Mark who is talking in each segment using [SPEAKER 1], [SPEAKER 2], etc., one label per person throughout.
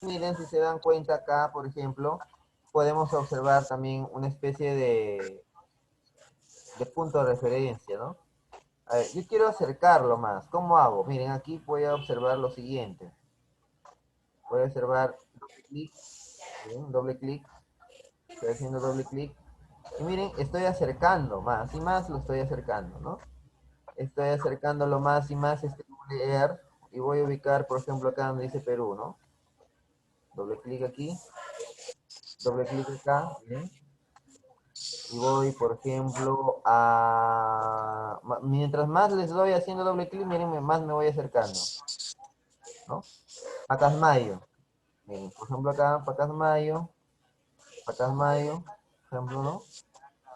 [SPEAKER 1] Miren, si se dan cuenta acá, por ejemplo, podemos observar también una especie de punto de referencia, ¿no? A ver, yo quiero acercarlo más. ¿Cómo hago? Miren, aquí voy a observar lo siguiente. Voy a observar doble clic, ¿bien? Doble clic, estoy haciendo doble clic. Y miren, estoy acercando más y más, lo estoy acercando, ¿no? Estoy acercándolo más y más este Google Earth y voy a ubicar, por ejemplo, acá donde dice Perú, ¿no? Doble clic aquí, doble clic acá, ¿bien? Y voy, por ejemplo, mientras más les doy haciendo doble clic, miren, más me voy acercando, ¿no? Pacasmayo, miren, por ejemplo acá, Pacasmayo, Pacasmayo, por ejemplo, ¿no?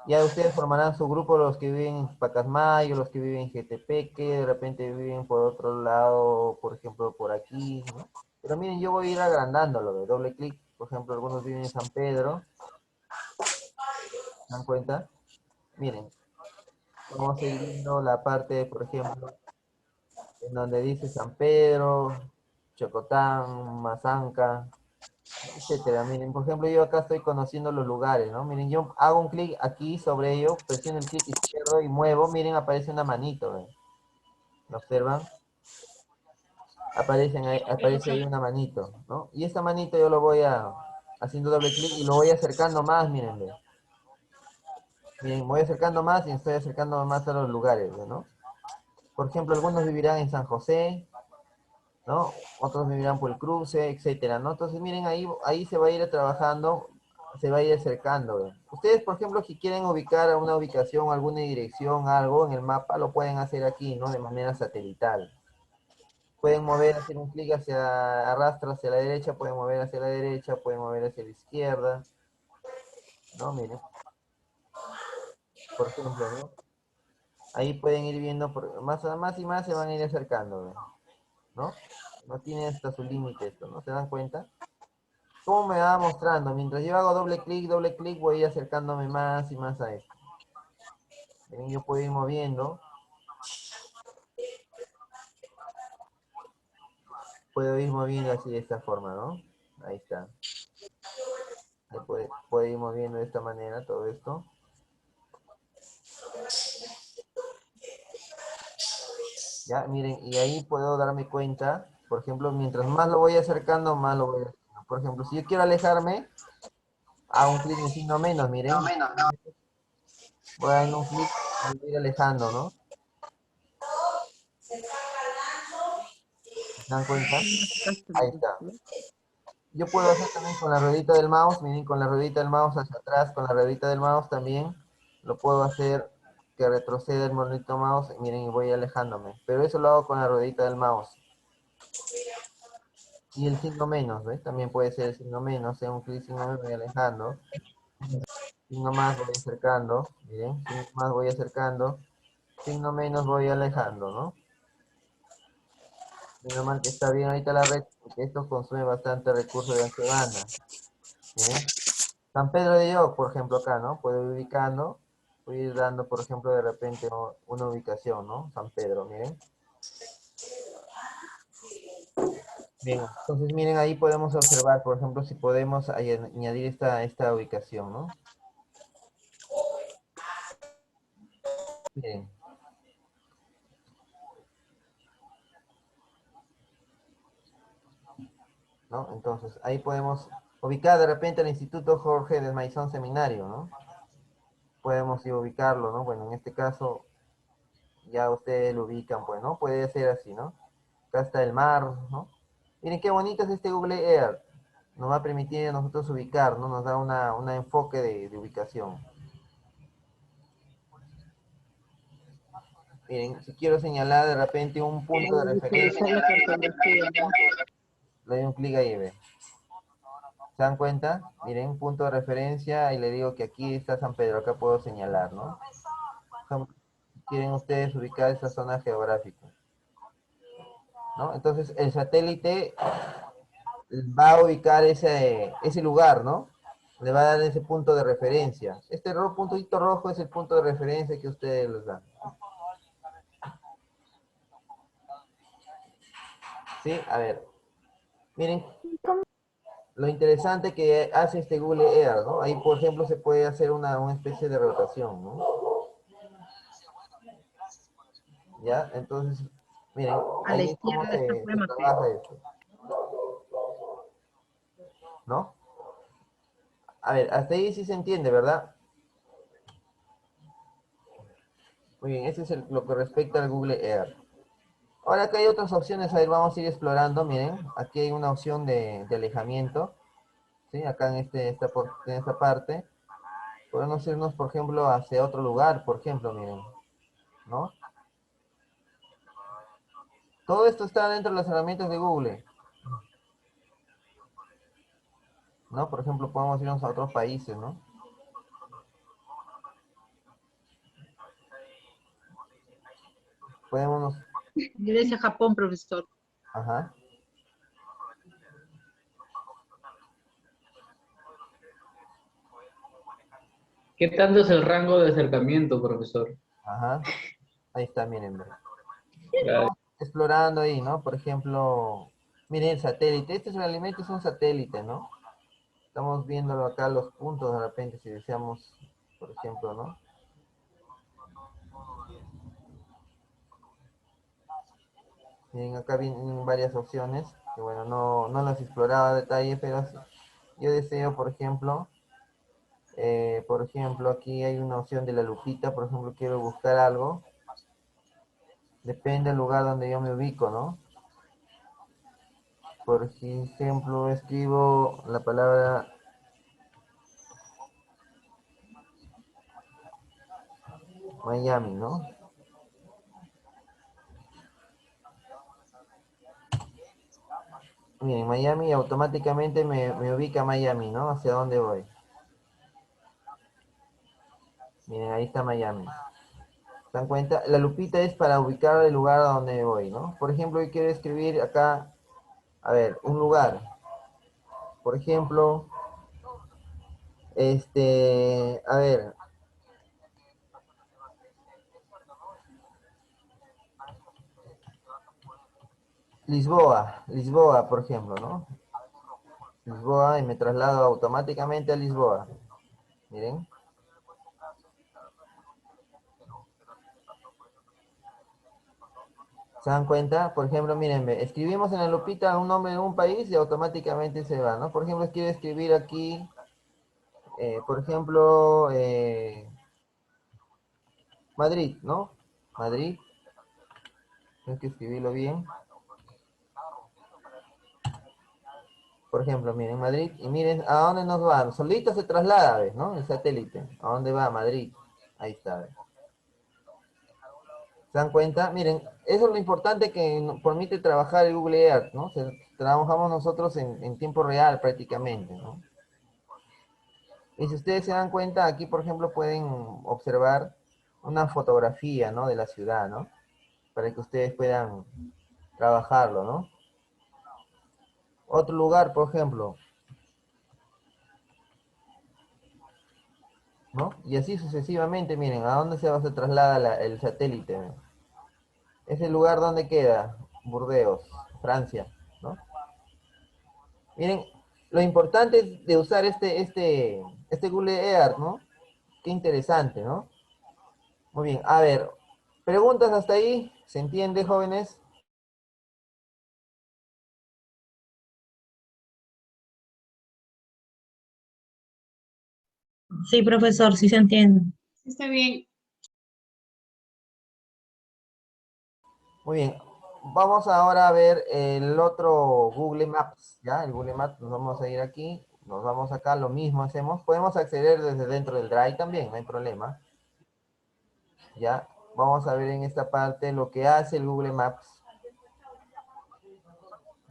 [SPEAKER 1] Ya ustedes formarán su grupo, los que viven en Pacasmayo, los que viven en Jetepeque, de repente viven por otro lado, por ejemplo, por aquí, ¿no? Pero miren, yo voy a ir agrandándolo, de doble clic, por ejemplo, algunos viven en San Pedro, ¿se dan cuenta? Miren, vamos a ir viendo la parte, por ejemplo, en donde dice San Pedro, Chocotán, Mazanca, etcétera. Miren, por ejemplo, yo acá estoy conociendo los lugares, ¿no? Miren, yo hago un clic aquí sobre ello, presiono el clic izquierdo y muevo, miren, aparece una manito, ¿ven? ¿Lo observan? Aparece ahí una manito, ¿no? Y esta manito yo lo voy haciendo doble clic y lo voy acercando más, miren, ¿ve? Miren, voy acercando más y estoy acercando más a los lugares, ¿ve? ¿No? Por ejemplo, algunos vivirán en San José, ¿no? Otros vivirán por el cruce, etcétera, ¿no? Entonces, miren, ahí se va a ir trabajando, se va a ir acercando, ¿ve? Ustedes, por ejemplo, si quieren ubicar a una ubicación, alguna dirección, algo en el mapa, lo pueden hacer aquí, ¿no? De manera satelital. Pueden mover, hacer un clic hacia, arrastra hacia la derecha, pueden mover hacia la derecha, pueden mover hacia la izquierda, ¿no? Miren, por ejemplo, ¿no? Ahí pueden ir viendo, más y más se van a ir acercando, ¿ve? ¿No? No tiene hasta su límite esto, ¿no? ¿Se dan cuenta? ¿Cómo me va mostrando? Mientras yo hago doble clic, voy acercándome más y más a esto. ¿Ven? Yo puedo ir moviendo, puedo ir moviendo así de esta forma, ¿no? Ahí está. Ahí puede ir moviendo de esta manera todo esto. Ya, miren, y ahí puedo darme cuenta, por ejemplo, mientras más lo voy acercando, más lo voy haciendo. Por ejemplo, si yo quiero alejarme, hago un clic en signo menos, miren. Voy a en un clic y voy alejando, ¿no? ¿Se dan cuenta? Ahí está. Yo puedo hacer también con la ruedita del mouse, miren, con la ruedita del mouse hacia atrás, con la ruedita del mouse también. Lo puedo hacer que retroceda el monito mouse, miren, y voy alejándome. Pero eso lo hago con la ruedita del mouse. Y el signo menos, ¿ves? También puede ser el signo menos, sea un clic signo menos, voy alejando. Signo más voy acercando, miren, signo más voy acercando. Signo menos voy alejando, ¿no? Menos mal que está bien ahorita la red, porque esto consume bastante recursos de ancha banda. Miren. San Pedro de Lloc, por ejemplo, acá, ¿no? Puedo ir ubicando, voy a ir dando, por ejemplo, de repente una ubicación, ¿no? San Pedro, miren. Bien, entonces miren, ahí podemos observar, por ejemplo, si podemos añadir esta ubicación, ¿no? Miren, ¿no? Entonces, ahí podemos ubicar de repente el Instituto Jorge del Maizón Seminario, ¿no? Podemos ir ubicarlo, ¿no? Bueno, en este caso, ya ustedes lo ubican, pues, ¿no? Puede ser así, ¿no? Acá está el mar, ¿no? Miren qué bonito es este Google Earth. Nos va a permitir a nosotros ubicar, ¿no? Nos da una enfoque de ubicación. Miren, si quiero señalar de repente un punto de referencia,
[SPEAKER 2] Visualizar la cartografía, ¿no?
[SPEAKER 1] le doy un clic ahí, ¿ve? ¿Se dan cuenta? Miren, punto de referencia y le digo que aquí está San Pedro, acá puedo señalar, ¿no? Quieren ustedes ubicar esa zona geográfica, ¿no? Entonces el satélite va a ubicar ese lugar, ¿no? Le va a dar ese punto de referencia. Este puntito rojo es el punto de referencia que ustedes les dan. ¿Sí? A ver, miren. lo interesante que hace este Google Earth, ¿no? Ahí, por ejemplo, se puede hacer una especie de rotación, ¿no? ¿Ya? Entonces, miren,
[SPEAKER 2] A la
[SPEAKER 1] ahí cómo
[SPEAKER 2] izquierda está
[SPEAKER 1] se
[SPEAKER 2] Cuémape.
[SPEAKER 1] trabaja esto, ¿no? A ver, hasta ahí sí se entiende, ¿verdad? Muy bien, eso es lo que respecta al Google Earth. Ahora acá hay otras opciones, a ver, vamos a ir explorando, miren, aquí hay una opción de alejamiento, ¿sí? Acá en, en esta parte, podemos irnos, por ejemplo, hacia otro lugar, por ejemplo, miren, ¿no? Todo esto está dentro de las herramientas de Google, ¿no? Por ejemplo, podemos irnos a otros países, ¿no? Podemos,
[SPEAKER 2] Grecia, Japón, profesor.
[SPEAKER 1] ajá,
[SPEAKER 3] ¿Qué tanto es el rango de acercamiento, profesor?
[SPEAKER 1] ajá, ahí está, miren, ve.
[SPEAKER 3] Claro.
[SPEAKER 1] Vamos explorando ahí, ¿no? Por ejemplo, miren el satélite, este realmente es un satélite, ¿no? Estamos viéndolo acá los puntos de repente si deseamos, por ejemplo, ¿no? Miren, acá vienen varias opciones, que bueno, no las exploraba a detalle, pero yo deseo, por ejemplo, aquí hay una opción de la lupita, por ejemplo, quiero buscar algo, depende del lugar donde yo me ubico, ¿no? Por ejemplo, escribo la palabra Miami, ¿no? Miren, Miami automáticamente me ubica Miami, ¿no? ¿Hacia dónde voy? Miren, ahí está Miami. ¿Se dan cuenta? La lupita es para ubicar el lugar a donde voy, ¿no? Por ejemplo, yo quiero escribir acá, a ver, un lugar. Por ejemplo, a ver, Lisboa, por ejemplo, ¿no? Lisboa y me traslado automáticamente a Lisboa. Miren, ¿se dan cuenta? Por ejemplo, miren, escribimos en la lupita un nombre de un país y automáticamente se va, ¿no? Por ejemplo, quiero escribir aquí, por ejemplo, Madrid, ¿no? Madrid, tengo que escribirlo bien. Por ejemplo, miren Madrid y miren a dónde nos va. Solito se traslada, ¿ves? ¿No? El satélite. ¿A dónde va? Madrid. Ahí está, ¿ves? ¿Se dan cuenta? Miren, eso es lo importante que nos permite trabajar el Google Earth, ¿no? Trabajamos nosotros en tiempo real prácticamente, ¿no? Y si ustedes se dan cuenta, aquí por ejemplo pueden observar una fotografía, ¿no? De la ciudad, ¿no? Para que ustedes puedan trabajarlo, ¿no? Otro lugar, por ejemplo, ¿no? Y así sucesivamente, miren, ¿a dónde se traslada el satélite? ¿No? Es el lugar donde queda, Burdeos, Francia, ¿no? Miren, lo importante de usar este Google Earth, ¿no? Qué interesante, ¿no? Muy bien, a ver, preguntas hasta ahí, ¿se entiende, jóvenes?
[SPEAKER 4] Sí, profesor, sí se entiende.
[SPEAKER 2] Está bien.
[SPEAKER 1] Muy bien, vamos ahora a ver el otro Google Maps, ¿ya? El Google Maps, nos vamos a ir aquí, nos vamos acá, lo mismo hacemos. Podemos acceder desde dentro del Drive también, no hay problema. ¿Ya? Vamos a ver en esta parte lo que hace el Google Maps.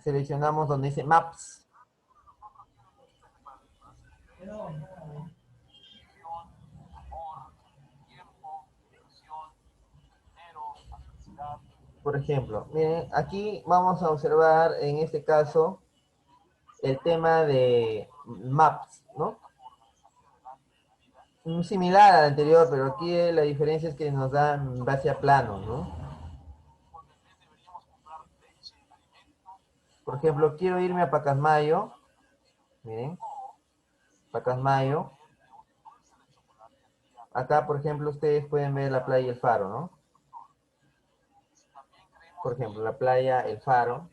[SPEAKER 1] Seleccionamos donde dice Maps. Por ejemplo, miren, aquí vamos a observar en este caso el tema de Maps, ¿no? Similar al anterior, pero aquí la diferencia es que nos da en base a planos, ¿no? Por ejemplo, quiero irme a Pacasmayo, Miren, Pacasmayo. Acá, por ejemplo, ustedes pueden ver la playa El Faro, ¿no? Por ejemplo, la playa El Faro.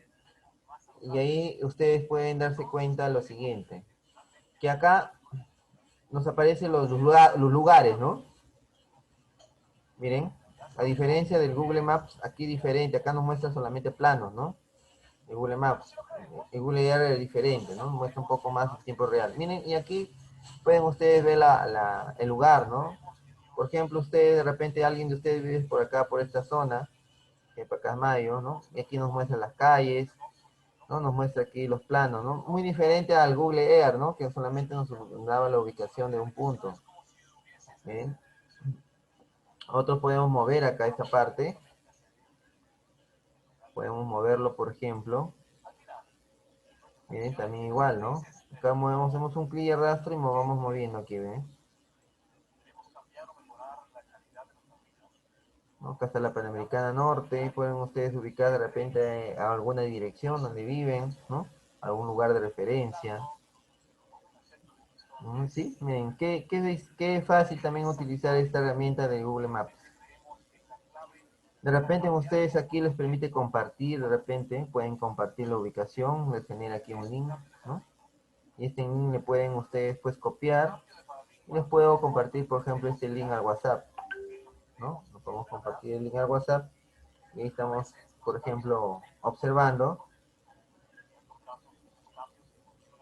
[SPEAKER 1] Y ahí ustedes pueden darse cuenta lo siguiente, que acá nos aparecen los lugares, ¿no? Miren, a diferencia del Google Maps, aquí diferente, acá nos muestra solamente planos, ¿no? El Google Maps, el Google Earth es diferente, ¿no? Muestra un poco más en tiempo real. Miren, y aquí pueden ustedes ver el lugar, ¿no? Por ejemplo, ustedes, de repente, alguien de ustedes vive por acá, por esta zona, en Pacasmayo, ¿no? Y aquí nos muestra las calles, ¿no? Nos muestra aquí los planos, ¿no? Muy diferente al Google Earth, ¿no? Que solamente nos daba la ubicación de un punto. ¿Bien? Nosotros podemos mover acá esta parte. Podemos moverlo, por ejemplo. Miren, también igual, ¿no? Acá movemos, hacemos un clic y arrastro y nos vamos moviendo aquí, ¿ven? ¿No? Acá está la Panamericana Norte. Pueden ustedes ubicar de repente a alguna dirección donde viven, ¿no? Algún lugar de referencia. Sí, miren, qué fácil también utilizar esta herramienta de Google Maps. De repente ustedes aquí les permite compartir, de repente pueden compartir la ubicación, les genera aquí un link, ¿no? Y este link le pueden ustedes pues copiar y les puedo compartir, por ejemplo, este link al WhatsApp, ¿no? Lo podemos compartir el link al WhatsApp y ahí estamos, por ejemplo, observando,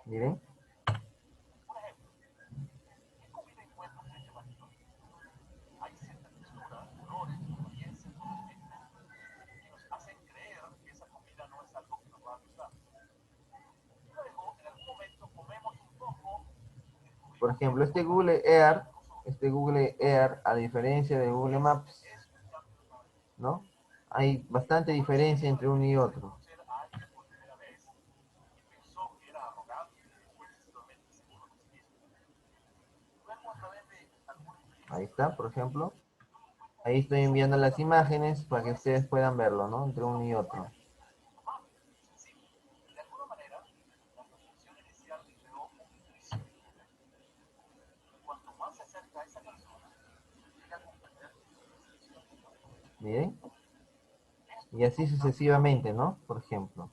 [SPEAKER 1] miren. Por ejemplo, este Google Earth, a diferencia de Google Maps, ¿no? Hay bastante diferencia entre uno y otro. Ahí está, por ejemplo. Ahí estoy enviando las imágenes para que ustedes puedan verlo, ¿no? Entre uno y otro. Miren. Y así sucesivamente, ¿no? Por ejemplo.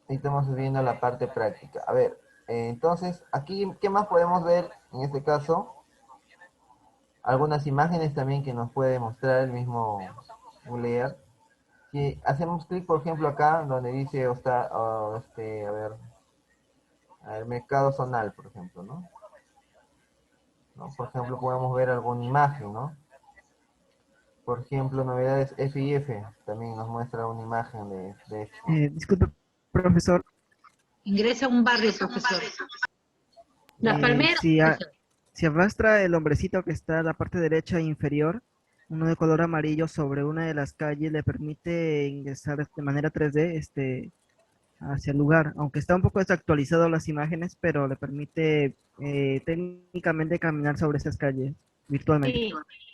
[SPEAKER 1] Ahí estamos viendo la parte práctica. A ver, entonces, aquí, ¿qué más podemos ver en este caso? Algunas imágenes también que nos puede mostrar el mismo Google Earth. Si hacemos clic, por ejemplo, acá, donde dice, a ver, mercado zonal, por ejemplo, ¿no? ¿No? Por ejemplo, podemos ver alguna imagen, ¿no? Por ejemplo, novedades FIF, también nos muestra una imagen de esto.
[SPEAKER 5] Disculpe, profesor,
[SPEAKER 2] Ingresa a un barrio, profesor. Las Palmeras,
[SPEAKER 5] si,
[SPEAKER 2] profesor.
[SPEAKER 5] si arrastra el hombrecito que está en la parte derecha inferior, uno de color amarillo sobre una de las calles, le permite ingresar de manera 3D hacia el lugar, aunque está un poco desactualizado las imágenes, pero le permite técnicamente caminar sobre esas calles virtualmente.
[SPEAKER 2] Sí,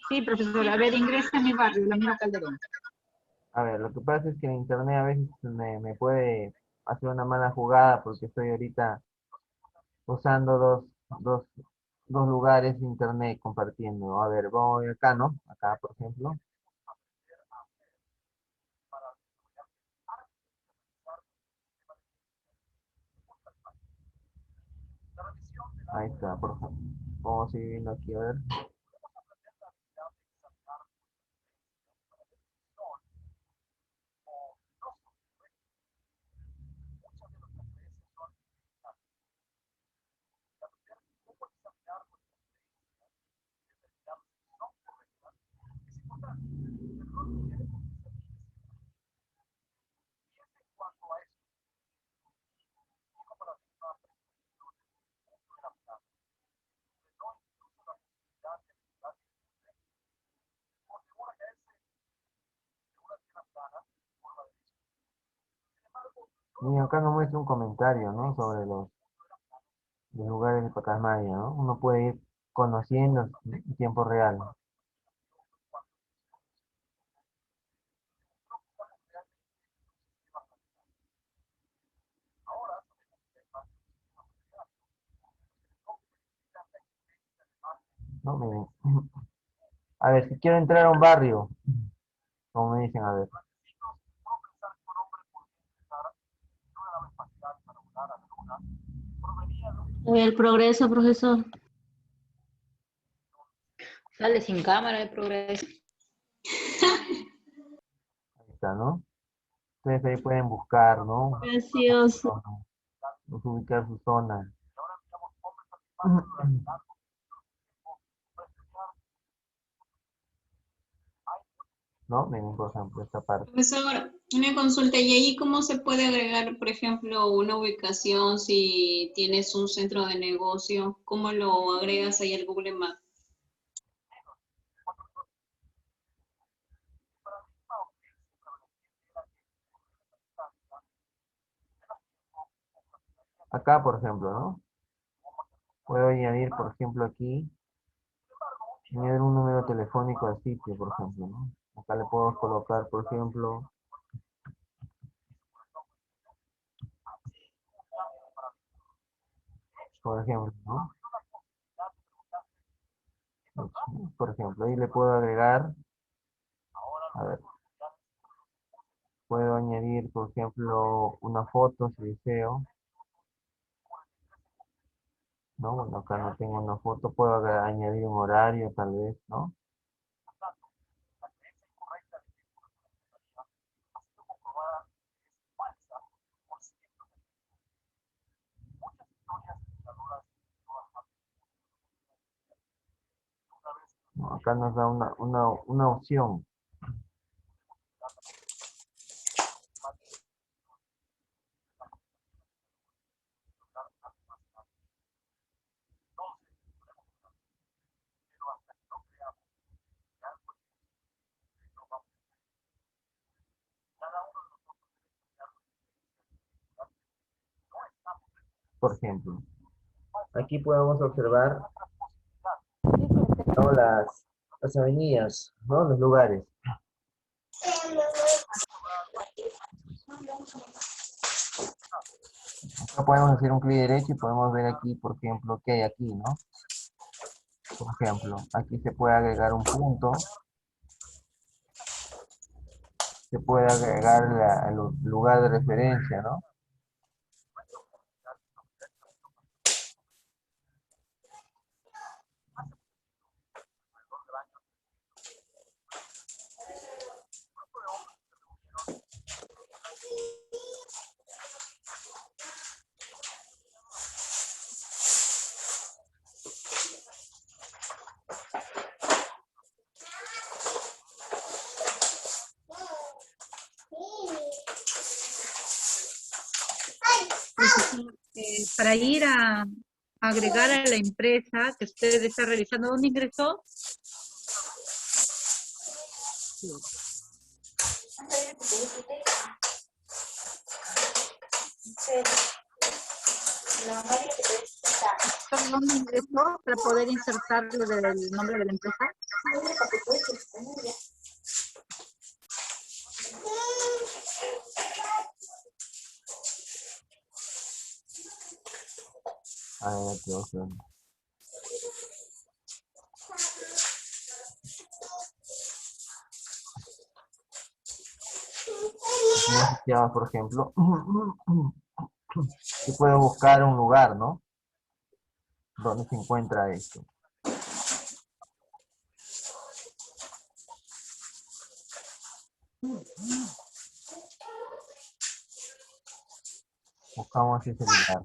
[SPEAKER 2] sí, profesor. A ver, ingresa a mi barrio, la misma Calderón.
[SPEAKER 1] A ver, lo que pasa es que el internet a veces me puede hacer una mala jugada porque estoy ahorita usando dos, dos lugares de internet compartiendo. A ver, voy acá, ¿no? Acá, por ejemplo. Ahí está, por ejemplo. Vamos a seguir viendo aquí, a ver. Y acá nos muestra un comentario, ¿no? Sobre los lugares de Pacasmayo, ¿no? Uno puede ir conociendo en tiempo real. ¿no? Miren. A ver, si quiero entrar a un barrio, como me dicen, a ver.
[SPEAKER 2] El progreso, profesor.
[SPEAKER 6] Sale sin cámara el progreso.
[SPEAKER 1] Ahí está, ¿no? Ustedes ahí pueden buscar, ¿no?
[SPEAKER 2] Gracioso.
[SPEAKER 1] Ubicar su zona. ¿No? Miren, por ejemplo, esta parte.
[SPEAKER 7] Profesor, una consulta, ¿y ahí cómo se puede agregar, por ejemplo, una ubicación si tienes un centro de negocio? ¿Cómo lo agregas ahí al Google Maps?
[SPEAKER 1] Acá, por ejemplo, ¿no? Puedo añadir, por ejemplo, aquí, añadir un número telefónico al sitio, por ejemplo, ¿no? Acá le puedo colocar, por ejemplo, ¿no? Por ejemplo, ahí le puedo agregar, a ver, puedo añadir, por ejemplo, una foto si deseo, ¿no? Bueno, acá no tengo una foto, puedo añadir un horario tal vez, ¿no? No, acá nos da una opción. Por ejemplo, aquí podemos observar, ¿no? Las avenidas, ¿no? Los lugares. Acá podemos hacer un clic derecho y podemos ver aquí, por ejemplo, qué hay aquí, ¿no? Por ejemplo, aquí se puede agregar un punto, se puede agregar el lugar de referencia, ¿no?
[SPEAKER 2] Profesor, para ir a agregar a la empresa que usted está realizando, ¿dónde ingresó? ¿Dónde ingresó para poder insertarlo del nombre de la empresa?
[SPEAKER 1] A ver, aquí opción. Por ejemplo, yo puedo buscar un lugar, ¿no? Donde se encuentra esto. Buscamos ese lugar.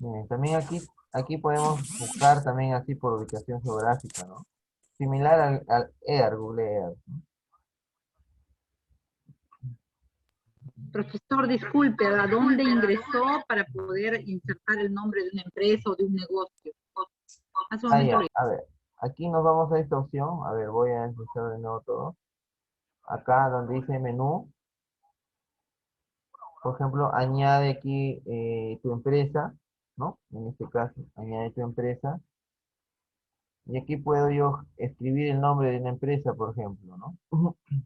[SPEAKER 1] Miren, también aquí podemos buscar también así por ubicación geográfica, ¿no? Similar al EAR, Google EAR.
[SPEAKER 2] Profesor, disculpe, ¿a dónde ingresó para poder insertar el nombre de una empresa o de un negocio? Hace un
[SPEAKER 1] Ah,
[SPEAKER 2] momento
[SPEAKER 1] ya,
[SPEAKER 2] lo
[SPEAKER 1] a ver, aquí nos vamos a esta opción. A ver, voy a empezar de nuevo todo. Acá donde dice menú, Por ejemplo, añade aquí tu empresa, ¿no? En este caso, añade tu empresa. Y aquí puedo yo escribir el nombre de una empresa, por ejemplo, ¿no?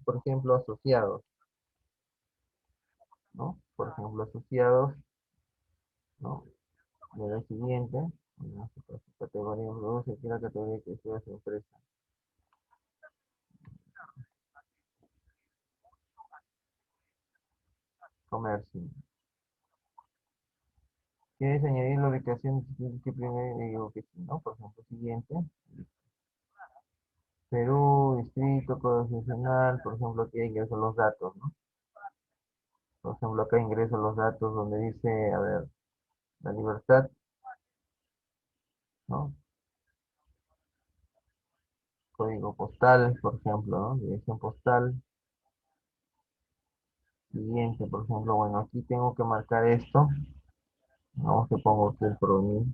[SPEAKER 1] Por ejemplo, asociados, ¿no? Por ejemplo, asociados, ¿no? Le doy siguiente. En este caso, categoría produce, aquí la categoría que sea su empresa. Comercio. ¿Quieres añadir la ubicación? Que primero digo que sí, ¿no? Por ejemplo, siguiente. Perú, distrito, código nacional, por ejemplo, aquí ingreso los datos, ¿no? Por ejemplo, acá ingreso los datos donde dice, a ver, la libertad, ¿no? Código postal, por ejemplo, ¿no? Dirección postal. Siguiente, por ejemplo, bueno, aquí tengo que marcar esto. Vamos que pongo aquí el proveedor.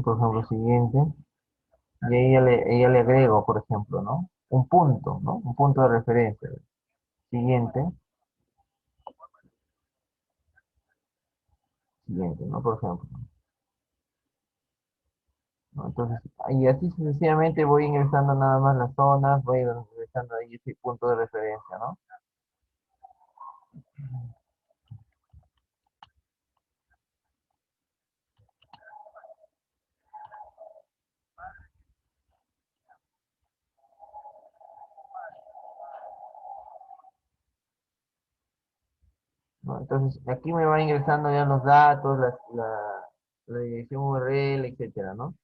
[SPEAKER 1] Por ejemplo, siguiente. Y ahí ella le agrego, por ejemplo, ¿no? Un punto, ¿no? Un punto de referencia. Siguiente, siguiente, ¿no? Por ejemplo. ¿No? Entonces, y así sucesivamente voy ingresando nada más las zonas, voy ingresando ahí ese punto de referencia, ¿no? ¿No? Entonces, aquí me va ingresando ya los datos, la dirección URL, etcétera, ¿no?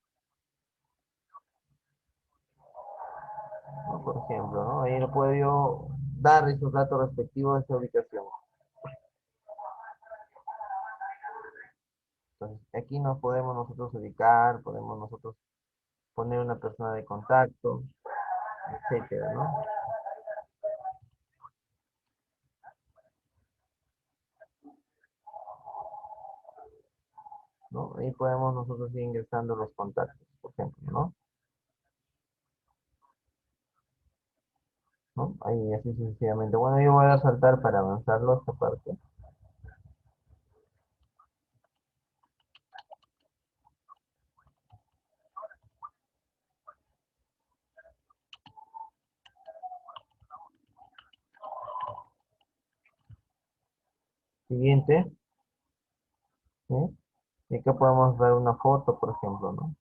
[SPEAKER 1] ¿No? Por ejemplo, ¿no? Ahí le puedo yo dar esos datos respectivos de esa ubicación. Entonces, aquí nos podemos nosotros ubicar, podemos nosotros poner una persona de contacto, etcétera, ¿no? ¿No? Ahí podemos nosotros ir ingresando los contactos, por ejemplo, ¿no? ¿No? Ahí así sucesivamente. Bueno, yo voy a saltar para avanzarlo esta parte. Siguiente, ¿sí? Y acá podemos dar una foto, por ejemplo, ¿no?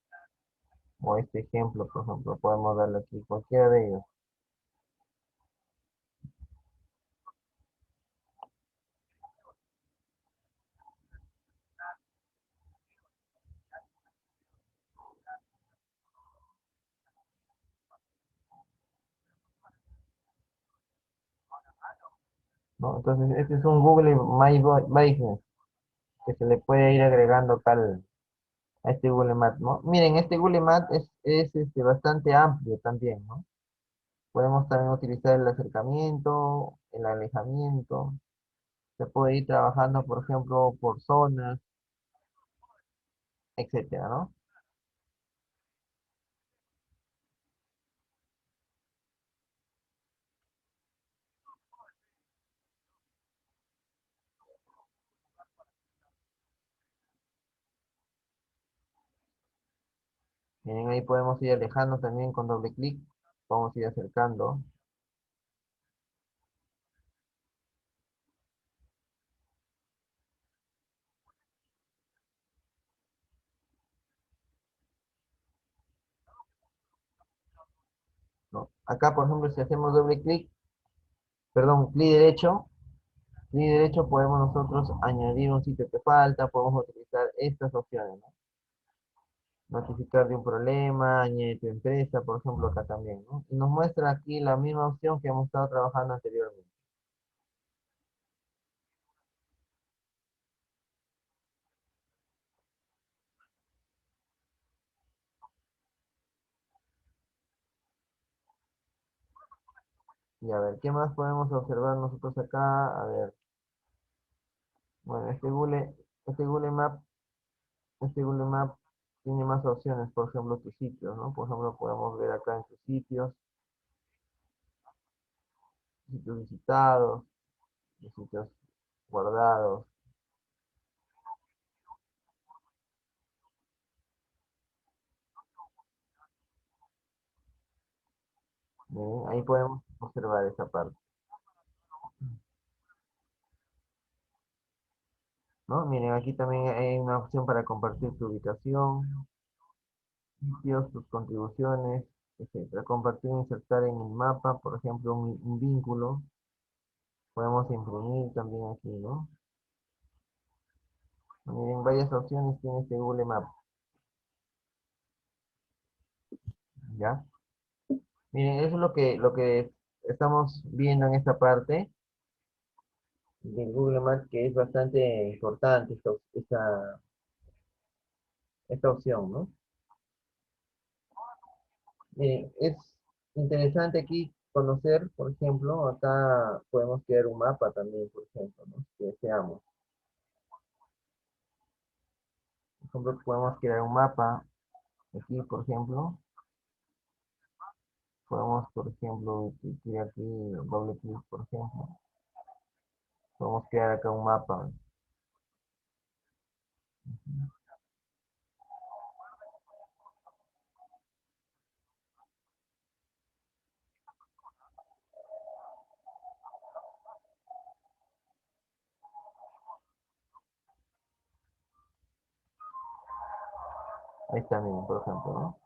[SPEAKER 1] O este ejemplo, por ejemplo, podemos darle aquí cualquiera de ellos, ¿no? Entonces, este es un Google Business que se le puede ir agregando acá a este Google Maps, ¿no? Miren, este Google Maps es bastante amplio también, ¿no? Podemos también utilizar el acercamiento, el alejamiento. Se puede ir trabajando, por ejemplo, por zonas, etcétera, ¿no? Miren, ahí podemos ir alejando también con doble clic. Vamos a ir acercando, ¿no? Acá, por ejemplo, si hacemos doble clic, perdón, clic derecho podemos nosotros añadir un sitio que falta, podemos utilizar estas opciones, ¿no? Notificar de un problema, añadir tu empresa, por ejemplo, acá también, ¿no? Y nos muestra aquí la misma opción que hemos estado trabajando anteriormente. Y a ver, ¿qué más podemos observar nosotros acá? A ver, bueno, este Google Map tiene más opciones, por ejemplo, tus sitios, ¿no? Por ejemplo, podemos ver acá en tus sitios visitados, los sitios guardados. Miren, ahí podemos observar esa parte, ¿no? Miren, aquí también hay una opción para compartir tu ubicación, sitios, tus contribuciones, etcétera. Compartir, insertar en el mapa, por ejemplo, un vínculo. Podemos imprimir también aquí, ¿no? Miren, varias opciones tiene este Google Maps, ¿ya? Miren, eso es lo que estamos viendo en esta parte del Google Maps, que es bastante importante esta opción, ¿no? Miren, es interesante aquí conocer, por ejemplo, acá podemos crear un mapa también, por ejemplo, ¿no? Si deseamos. Por ejemplo, podemos crear un mapa aquí, por ejemplo. Podemos, por ejemplo, crear aquí, doble clic, por ejemplo. Podemos crear acá un mapa. Ahí está, miren, por ejemplo, ¿no?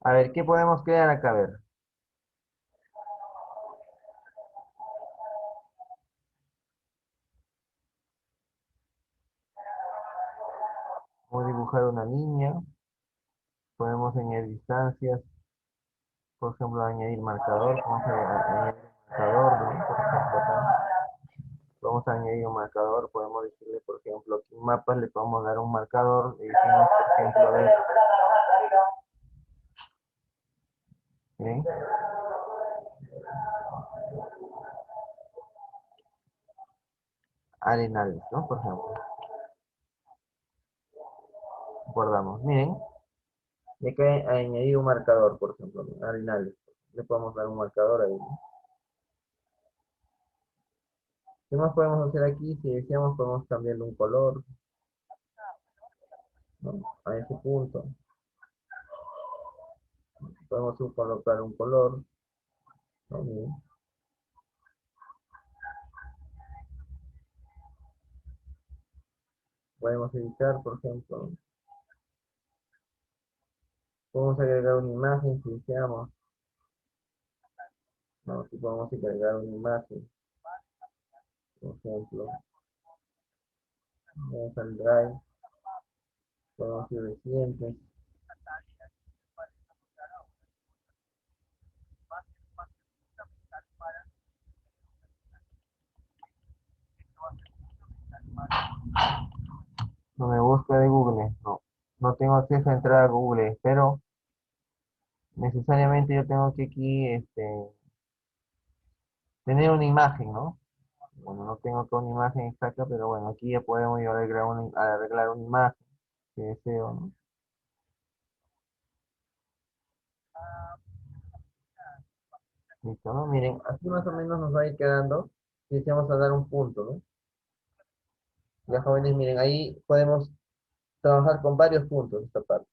[SPEAKER 1] A ver, ¿qué podemos crear acá? A ver. Podemos dibujar una línea. Podemos añadir distancias. Por ejemplo, añadir marcador. Vamos a añadir un marcador, ¿no? Por ejemplo, acá. Vamos a añadir un marcador. Podemos decirle, por ejemplo, aquí en mapas le podemos dar un marcador. Le decimos, por ejemplo, a ver. ¿Ven? Arenales, ¿no? Por ejemplo. Guardamos. Miren. Y acá añadir un marcador, por ejemplo, ¿no? Arenales. Le podemos dar un marcador ahí, ¿no? ¿Qué más podemos hacer aquí? Si deseamos, podemos cambiarle un color, ¿no? A ese punto. Podemos colocar un color, ¿no? Miren. Podemos editar, por ejemplo. Podemos agregar una imagen si deseamos, ¿no? Si podemos agregar una imagen, por ejemplo. Vamos al Drive, podemos ir recientes. No me busca de Google, no. No tengo acceso a entrar a Google, pero necesariamente yo tengo que aquí tener una imagen, ¿no? Bueno, no tengo acá una imagen exacta, pero bueno, aquí ya podemos ir a arreglar una imagen que deseo, ¿no? Listo, ¿no? Miren, así más o menos nos va a ir quedando. Si deseamos a dar un punto, ¿no? Ya jóvenes, miren, ahí podemos trabajar con varios puntos esta parte.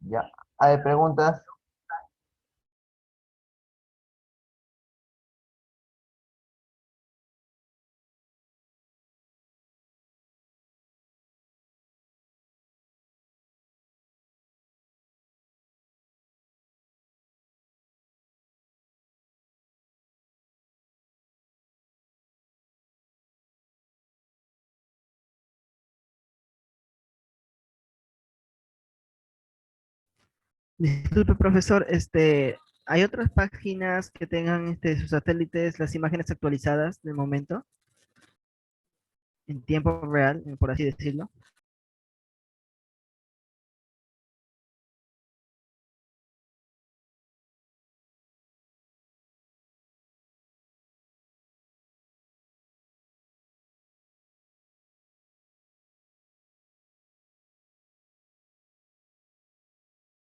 [SPEAKER 1] Ya. ¿Hay preguntas?
[SPEAKER 5] Disculpe, profesor, ¿hay otras páginas que tengan sus satélites, las imágenes actualizadas de momento, en tiempo real, por así decirlo?